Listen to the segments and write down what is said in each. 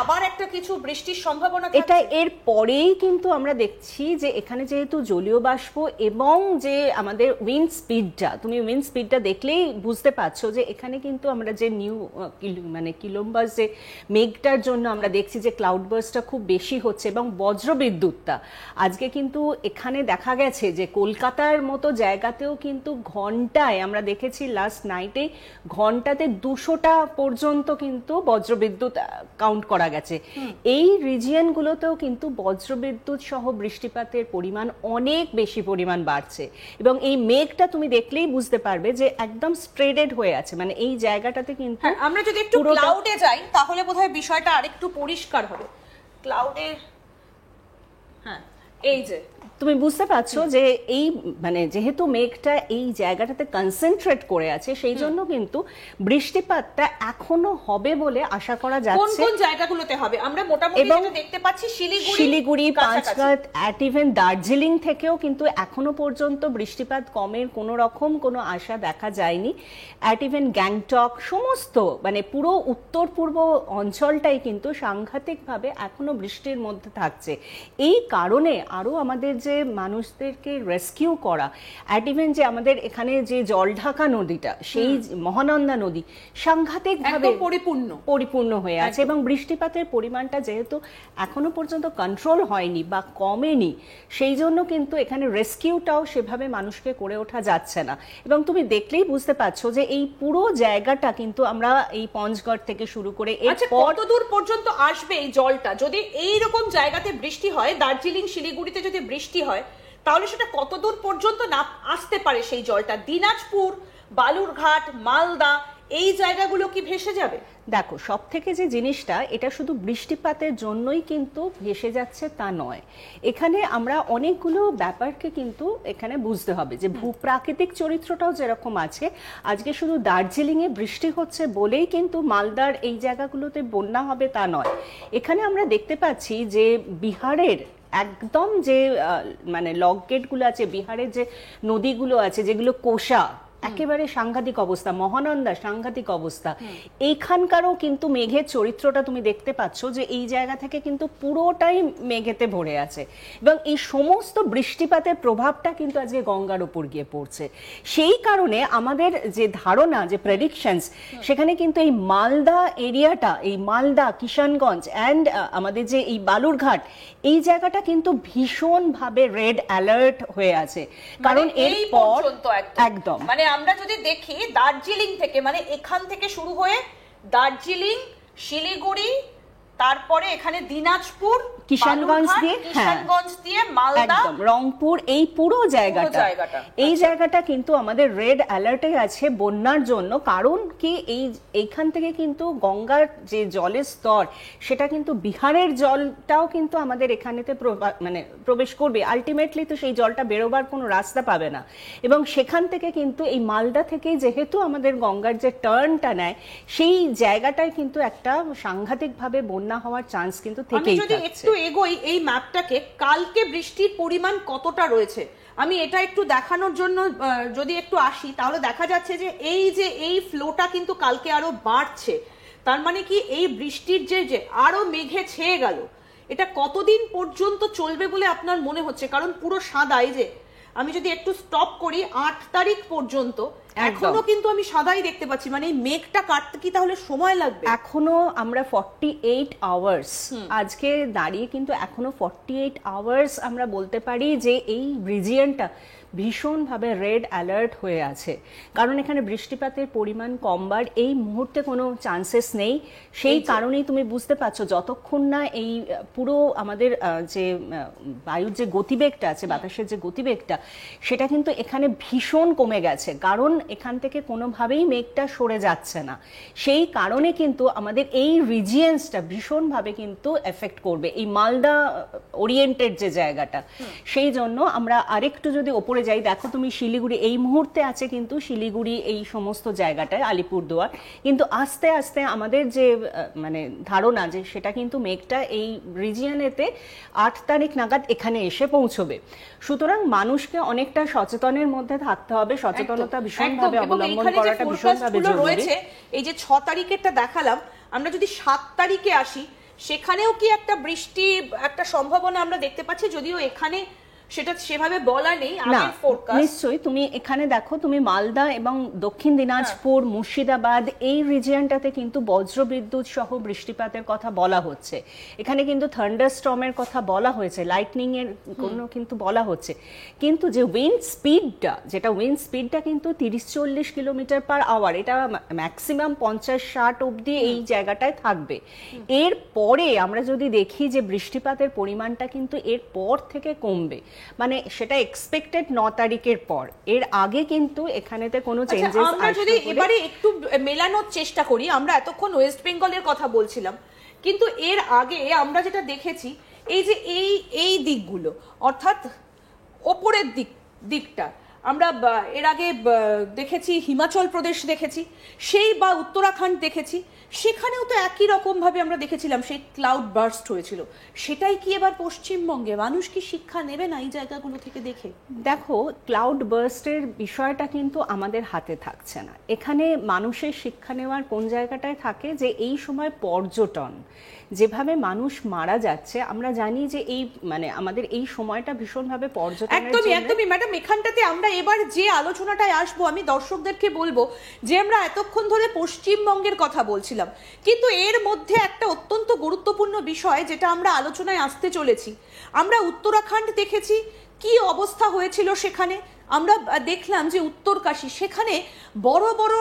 আবার একটা কিছু বৃষ্টির সম্ভাবনা? এটা এর পরেই কিন্তু আমরা দেখছি যে এখানে যেহেতু জলীয় বাষ্প এবং যে আমাদের উইন্ড স্পিডটা, তুমি উইন্ড স্পিডটা দেখলেই বুঝতে পারছো যে এখানে কিন্তু আমরা যে মানে কিলোম্বাস যে মেঘটার জন্য আমরা দেখছি যে ক্লাউড বার্স্টটা খুব বেশি হচ্ছে এবং বজ্রবিদ্যুৎটা আজকে কিন্তু এখানে দেখা গেছে যে কলকাতার মতো জায়গাতেও কিন্তু ঘন্টায় আমরা দেখেছি লাস্ট নাইটে ঘন্টাতে 200টা পর্যন্ত কিন্তু বজ্রবিদ্যুৎ কাউন্ট করা গেছে। এই রিজিয়নগুলোতেও কিন্তু বজ্রবিদ্যুৎ সহ বৃষ্টিপাতের পরিমাণ অনেক বেশি পরিমাণ বাড়ছে এবং এই মেঘটা তুমি দেখলেই বুঝতে পারবে যে একদম স্প্রেডেড হয়ে আছে, মানে এই জায়গাটাতে কিন্তু আমরা যদি একটু ক্লাউডে যাই তাহলে বোধহয় বিষয়টা আরেকটু পরিষ্কার হবে। ক্লাউডে হ্যাঁ এই যে তুমি বুঝতে পারছো যে এই মানে যেহেতু মেঘটা এই জায়গাটাতে কনসেন্ট্রেট করে আছে সেই জন্য কিন্তু বৃষ্টিপাতটা এখনো হবে বলে আশা করা যাচ্ছে। কোন কোন জায়গাগুলোতে হবে? আমরা মোটামুটি যেটা দেখতে পাচ্ছি শিলিগুড়ি, পাঁচঘাট, অ্যাট ইভেন দার্জিলিং থেকেও কিন্তু এখনো পর্যন্ত বৃষ্টিপাত কমের কোনো রকম কোনো আশা দেখা যায়নি। অ্যাট ইভেন গ্যাংটক সমস্ত মানে পুরো উত্তর পূর্ব অঞ্চলটাই কিন্তু সাংঘাতিকভাবে এখনো বৃষ্টির মধ্যে থাকছে। এই কারণে আরো আমাদের যে মানুষদেরকে রেস্কিউ করা, অ্যাট ইভেন যে আমাদের এখানে যে জলঢাকা নদীটা সেই মহানন্দা নদী সাংঘাতিকভাবে পরিপূর্ণ হয়ে আছে এবং বৃষ্টিপাতের পরিমাণটা যেহেতু এখনো পর্যন্ত কন্ট্রোল হয়নি বা কমেনি সেই জন্য কিন্তু এখানে রেস্কিউটাও সেভাবে মানুষকে করে ওঠা যাচ্ছে না। এবং তুমি দেখলেই বুঝতে পারছো যে এই পুরো জায়গাটা কিন্তু আমরা এই পঞ্চগড় থেকে শুরু করে কত দূর পর্যন্ত আসবে এই জলটা? যদি এইরকম জায়গাতে বৃষ্টি হয়, দার্জিলিং শিলিগুড়িতে যদি বৃষ্টি হয় তাহলে সেটা কত দূর পর্যন্ত না আসতে পারে সেই জলটা? দিনাজপুর, বালুরঘাট, মালদা এই জায়গাগুলো কি ভেসে যাবে? দেখো সব থেকে যে জিনিসটা এটা শুধু বৃষ্টিপাতের জন্যই কিন্তু ভেসে যাচ্ছে তা নয়, এখানে আমরা অনেকগুলো ব্যাপারকে কিন্তু এখানে বুঝতে হবে যে ভূপ্রাকৃতিক চরিত্রটাও যেরকম আছে। আজকে শুধু দার্জিলিংয়ে বৃষ্টি হচ্ছে বলেই কিন্তু মালদার এই জায়গাগুলোতে বন্যা হবে তা নয়। এখানে আমরা দেখতে পাচ্ছি যে বিহারের একদম যে মানে লক গেটগুলো আছে, বিহারের যে নদীগুলো আছে যেগুলো কোষা একেবারে সাংঘাতিক অবস্থা, মহানন্দা সাংঘাতিক অবস্থা, এইখানকারও কিন্তু মেঘের চরিত্রটা তুমি দেখতে পাচ্ছ যে এই জায়গা থেকে কিন্তু পুরোটাই মেঘেতে ভরে আছে এবং এই সমস্ত বৃষ্টিপাতের প্রভাবটা কিন্তু আজকে গঙ্গার উপর গিয়ে পড়ছে। সেই কারণে আমাদের যে ধারণা যে প্রেডিকশনস সেখানে কিন্তু এই মালদা এরিয়াটা, এই মালদা, কিষানগঞ্জ অ্যান্ড আমাদের যে এই বালুরঘাট এই জায়গাটা কিন্তু ভীষণভাবে রেড অ্যালার্ট হয়ে আছে, কারণ এরপর একদম মানে আমরা যদি দেখি দার্জিলিং থেকে মানে এখান থেকে শুরু হয়ে দার্জিলিং, শিলিগুড়ি, তারপরে এখানে দিনাজপুর, কিষানগঞ্জ দিয়ে মালদা, রংপুর, এই পুরো জায়গাটা কিন্তু আমাদের রেড অ্যালার্টে আছে বন্যার জন্য। কারণ কি এইখান থেকে কিন্তু গঙ্গার যে জলের স্তর সেটা কিন্তু বিহারের জলটাও কিন্তু আমাদের এখানেতে মানে প্রবেশ করবে, আলটিমেটলি তো সেই জলটা বেরোবার কোনো রাস্তা পাবে না এবং সেখান থেকে কিন্তু এই মালদা থেকে যেহেতু আমাদের গঙ্গার যে টার্নটা নেয় সেই জায়গাটায় কিন্তু একটা সাংঘাতিকভাবে বন্যা হওয়ার চান্স কিন্তু থেকেই থাকছে। আমি যদি একটু এগোই এই ম্যাপটাকে, কালকে বৃষ্টির পরিমাণ কতটা রয়েছে আমি এটা একটু দেখানোর জন্য যদি একটু আসি তাহলে দেখা যাচ্ছে যে এই ফ্লোটা কিন্তু কালকে আরো বাড়ছে। তার মানে কি এই বৃষ্টির যে আরো মেঘে ছেয়ে গেল, এটা কতদিন পর্যন্ত চলবে বলে আপনার মনে হচ্ছে? কারণ পুরো সাদা, এই যে আমি যদি একটু স্টপ করি 8 তারিখ পর্যন্ত এখনো কিন্তু আমি সাদাই দেখতে পাচ্ছি, মানে এই মেঘটা কাটতে কি তাহলে সময় লাগবে? এখনো আমরা 48 আওয়ার্স আজকে দাঁড়িয়ে কিন্তু এখনো 48 আওয়ার্স আমরা বলতে পারি যে এই রিজিয়নটা ভীষণভাবে রেড অ্যালার্ট হয়ে আছে, কারণ এখানে বৃষ্টিপাতের পরিমাণ কমবার এই মুহূর্তে কোনো চান্সেস নেই। সেই কারণেই তুমি বুঝতে পারছো যতক্ষণ না এই পুরো আমাদের যে বায়ুর যে গতিবেগটা আছে, বাতাসের যে গতিবেগটা সেটা কিন্তু এখানে ভীষণ কমে গেছে, কারণ এখান থেকে কোনোভাবেই মেঘটা সরে যাচ্ছে না। সেই কারণে কিন্তু আমাদের এই রিজিয়ন্সটা ভীষণভাবে কিন্তু এফেক্ট করবে, এই মালদা ওরিয়েন্টেড যে জায়গাটা। সেই জন্য আমরা আরেকটু যদি ওপরে যাই, দেখো তুমি শিলিগুড়ি এই মুহূর্তে আছে কিন্তু শিলিগুড়ি এই সমস্ত জায়গাটায়, আলিপুরদুয়ার, কিন্তু আস্তে আস্তে আমাদের যে মানে ধারণা যে সেটা কিন্তু মেঘটা এই রিজিয়নেতে 8 তারিখ নাগাদ এখানে এসে পৌঁছবে। সুতরাং মানুষকে অনেকটা সচেতনের মধ্যে থাকতে হবে, সচেতনতা ভীষণভাবে অবলম্বন করাটা ভীষণভাবে জরুরি। এই যে 6 তারিখেরটা দেখালাম, আমরা যদি 7 তারিখে আসি সেখানেও কি একটা বৃষ্টি একটা সম্ভাবনা আমরা দেখতে পাচ্ছি, যদিও এখানে সেটা সেভাবে বলা নেই আগের ফোরকাস্ট। নিশ্চয়ই তুমি এখানে দেখো, তুমি মালদা এবং দক্ষিণ দিনাজপুর, মুর্শিদাবাদ এই রিজিয়নটাতে কিন্তু বজ্রবিদ্যুৎ সহ বৃষ্টিপাতের কথা বলা হচ্ছে। এখানে কিন্তু থান্ডারস্টর্মের কথা বলা হয়েছে, লাইটনিং এর কোনো কিন্তু বলা হচ্ছে। কিন্তু যে উইন্ড স্পিডটা কিন্তু 30-40 কিলোমিটার পার আওয়ার, এটা ম্যাক্সিমাম 50-60 অবধি এই জায়গাটায় থাকবে। এর পরে আমরা যদি দেখি যে বৃষ্টিপাতের পরিমাণটা কিন্তু এর পর থেকে কমবে, মানে সেটা এক্সপেক্টেড 9 তারিখের পর। এর আগে কিন্তু এখানেতে কোনো চেঞ্জেস আমরা যদি এবারে একটু মেলানোর চেষ্টা করি, আমরা এতক্ষণ ওয়েস্ট বেঙ্গলের কথা বলছিলাম, কিন্তু এর আগে আমরা যেটা দেখেছি এই যে এই দিকগুলো, অর্থাৎ ওপরের দিকটা আমরা এর আগে দেখেছি, হিমাচল প্রদেশ দেখেছি, সেই বা উত্তরাখণ্ড দেখেছি, সেখানেও তো একই রকম ভাবে আমরা দেখেছিলাম সেই ক্লাউড বার্স্ট হয়েছিল। সেটাই কি এবার পশ্চিমবঙ্গে? মানুষ কি শিক্ষা নেবে না এই জায়গাগুলো থেকে দেখে? দেখো, ক্লাউড বার্স্টের বিষয়টা কিন্তু আমাদের হাতে থাকছে না। এখানে মানুষের শিক্ষা নেওয়ার কোন জায়গাটায় থাকে, যে এই সময় পর্যটন, যেভাবে মানুষ মারা যাচ্ছে আমরা জানি যে এই মানে আমাদের এই সময়টা ভীষণভাবে পর্যটনের জন্য। একদমই ম্যাডাম, এখানটাতে আমরা এবার যে আলোচনাটায় আসবো, আমি দর্শকদেরকে বলবো যে আমরা এতক্ষণ ধরে পশ্চিমবঙ্গের কথা বলছিলাম, কিন্তু এর মধ্যে একটা অত্যন্ত গুরুত্বপূর্ণ বিষয় যেটা আমরা আলোচনায় আসতে চলেছি, আমরা উত্তরাখণ্ড দেখেছি কি অবস্থা হয়েছিল সেখানে। আমরা দেখলাম যে উত্তরকাশী, সেখানে বড় বড়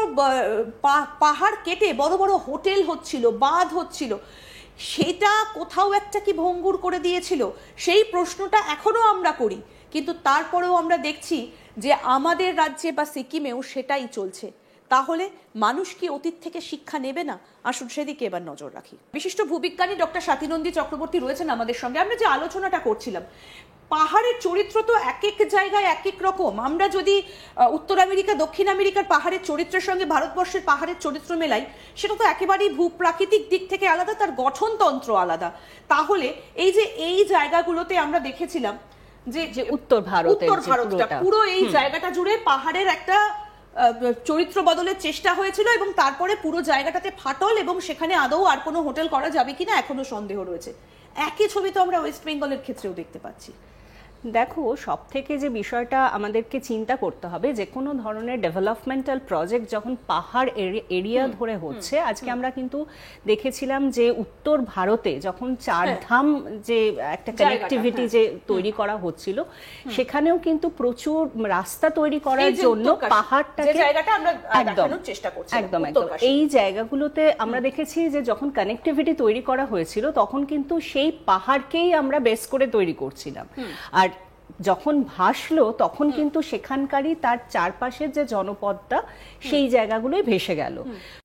পাহাড় কেটে বড় বড় হোটেল হচ্ছিল, বাঁধ হচ্ছিল, সেটা কোথাও একটা কি ভঙ্গুর করে দিয়েছিল? সেই প্রশ্নটা এখনো আমরা করি, কিন্তু তারপরেও আমরা দেখছি যে আমাদের রাজ্যে বা সিকিমেও সেটাই চলছে। তাহলে মানুষ কি অতীত থেকে শিক্ষা নেবে না? আসুন সেদিকে এবার নজর রাখি। বিশিষ্ট ভূবিজ্ঞানী ডক্টর স্বাতীনন্দী চক্রবর্তী রয়েছেন আমাদের সঙ্গে। আমরা যে আলোচনাটা করছিলাম, পাহাড়ের চরিত্র তো এক এক জায়গায় এক এক রকম। আমরা যদি উত্তর আমেরিকা, দক্ষিণ আমেরিকার পাহাড়ের চরিত্রের সঙ্গে ভারতবর্ষের পাহাড়ের চরিত্র মেলাই, সেটা তো একেবারেই ভূপ্রাকৃতিক দিক থেকে আলাদা, তার গঠনতন্ত্র আলাদা। তাহলে এই যে এই জায়গাগুলোতে আমরা দেখেছিলাম যে উত্তর ভারতটা পুরো এই জায়গাটা জুড়ে পাহাড়ের একটা চরিত্র বদলের চেষ্টা হয়েছিল, এবং তারপরে পুরো জায়গাটাতে ফাটল, এবং সেখানে আদৌ আর কোনো হোটেল করা যাবে কিনা এখনো সন্দেহ রয়েছে। একই ছবি তো আমরা ওয়েস্ট বেঙ্গলের ক্ষেত্রেও দেখতে পাচ্ছি। দেখো, সব থেকে যে বিষয়টা আমাদেরকে চিন্তা করতে হবে, যে কোনো ধরনের ডেভেলপমেন্টাল প্রজেক্ট যখন পাহাড় এরিয়া ধরে হচ্ছে, আজকে আমরা কিন্তু দেখেছিলাম যে উত্তর ভারতে যখন চারধাম যে একটা কানেক্টিভিটি যে তৈরি করা হচ্ছিল, সেখানেও কিন্তু প্রচুর রাস্তা তৈরি করার জন্য পাহাড়টাকে একদম এই জায়গাগুলোতে আমরা দেখেছি যে যখন কানেক্টিভিটি তৈরি করা হয়েছিল, তখন কিন্তু সেই পাহাড়কেই আমরা বেস করে তৈরি করছিলাম। আর যখন ভাসলো, তখন কিন্তু সেখানকারই তার চারপাশের যে জনপদটা, সেই জায়গাগুলোই ভেসে গেল।